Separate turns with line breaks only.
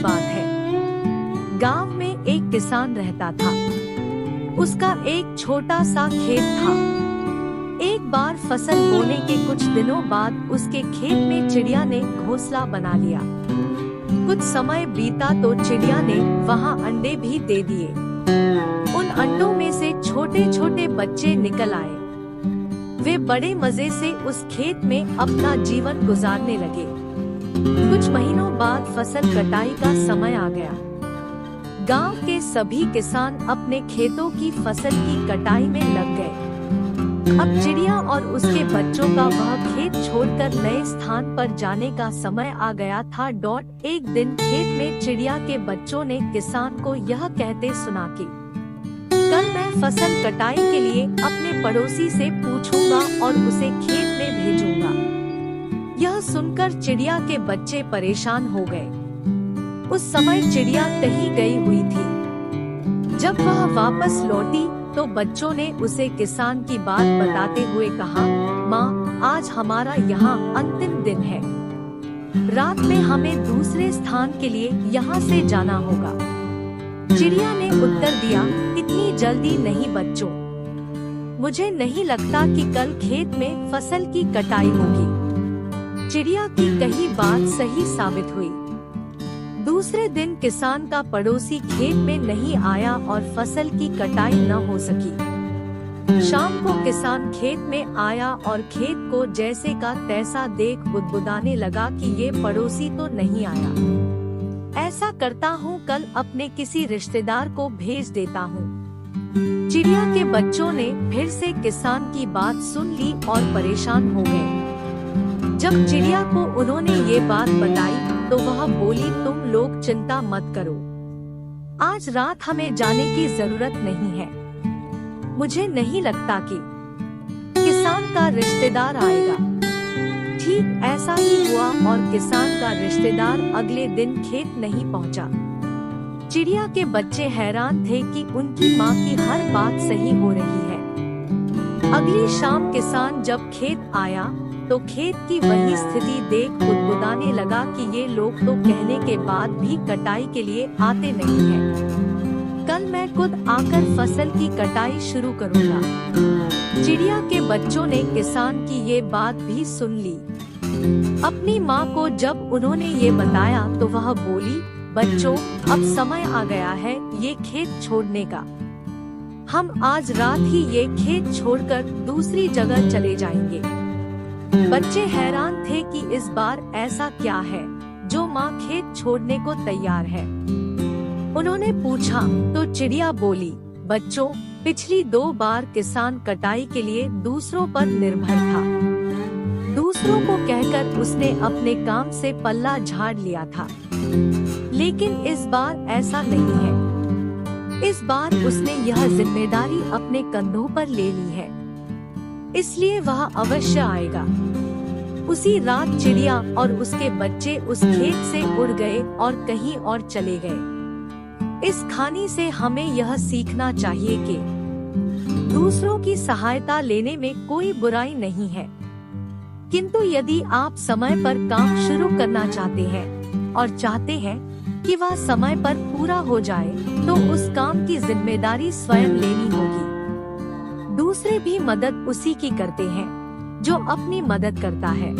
बात है। गांव में एक किसान रहता था। उसका एक छोटा सा खेत था। एक बार फसल बोने के कुछ दिनों बाद उसके खेत में चिड़िया ने घोंसला बना लिया। कुछ समय बीता तो चिड़िया ने वहां अंडे भी दे दिए। उन अंडों में से छोटे छोटे बच्चे निकल आए। वे बड़े मजे से उस खेत में अपना जीवन गुजारने लगे। कुछ महीनों बाद फसल कटाई का समय आ गया। गांव के सभी किसान अपने खेतों की फसल की कटाई में लग गए। अब चिड़िया और उसके बच्चों का वह खेत छोड़कर नए स्थान पर जाने का समय आ गया था। एक दिन खेत में चिड़िया के बच्चों ने किसान को यह कहते सुना कि कल मैं फसल कटाई के लिए अपने पड़ोसी से पूछूंगा और उसे खेत में भेजूंगा। यह सुनकर चिड़िया के बच्चे परेशान हो गए। उस समय चिड़िया कहीं गई हुई थी। जब वह वापस लौटी तो बच्चों ने उसे किसान की बात बताते हुए कहा, माँ, आज हमारा यहाँ अंतिम दिन है। रात में हमें दूसरे स्थान के लिए यहाँ से जाना होगा। चिड़िया ने उत्तर दिया, इतनी जल्दी नहीं बच्चों, मुझे नहीं लगता कि कल खेत में फसल की कटाई होगी। चिड़िया की कही बात सही साबित हुई। दूसरे दिन किसान का पड़ोसी खेत में नहीं आया और फसल की कटाई न हो सकी। शाम को किसान खेत में आया और खेत को जैसे का तैसा देख बुदबुदाने लगा कि ये पड़ोसी तो नहीं आया। ऐसा करता हूँ, कल अपने किसी रिश्तेदार को भेज देता हूँ। चिड़िया के बच्चों ने फिर से किसान की बात सुन ली और परेशान हो गए। जब चिड़िया को उन्होंने ये बात बताई तो वह बोली, तुम लोग चिंता मत करो, आज रात हमें जाने की जरूरत नहीं है। मुझे नहीं लगता कि किसान का रिश्तेदार आएगा। ठीक ऐसा ही हुआ और किसान का रिश्तेदार अगले दिन खेत नहीं पहुंचा। चिड़िया के बच्चे हैरान थे कि उनकी माँ की हर बात सही हो रही है। अगली शाम किसान जब खेत आया तो खेत की वही स्थिति देख बुदबुदाने लगा कि ये लोग तो कहने के बाद भी कटाई के लिए आते नहीं हैं। कल मैं खुद आकर फसल की कटाई शुरू करूंगा। चिड़िया के बच्चों ने किसान की ये बात भी सुन ली। अपनी माँ को जब उन्होंने ये बताया तो वह बोली, बच्चों, अब समय आ गया है ये खेत छोड़ने का। हम आज रात ही ये खेत छोड़कर दूसरी जगह चले जाएंगे। बच्चे हैरान थे कि इस बार ऐसा क्या है जो माँ खेत छोड़ने को तैयार है। उन्होंने पूछा तो चिड़िया बोली, बच्चों, पिछली 2 बार किसान कटाई के लिए दूसरों पर निर्भर था। दूसरों को कहकर उसने अपने काम से पल्ला झाड़ लिया था, लेकिन इस बार ऐसा नहीं है। इस बार उसने यह जिम्मेदारी अपने कंधों पर ले ली है, इसलिए वह अवश्य आएगा। उसी रात चिड़िया और उसके बच्चे उस खेत से उड़ गए और कहीं और चले गए। इस कहानी से हमें यह सीखना चाहिए कि दूसरों की सहायता लेने में कोई बुराई नहीं है, किंतु यदि आप समय पर काम शुरू करना चाहते हैं और चाहते हैं कि वह समय पर पूरा हो जाए तो उस काम की जिम्मेदारी स्वयं लेनी होगी। दूसरे भी मदद उसी की करते हैं जो अपनी मदद करता है।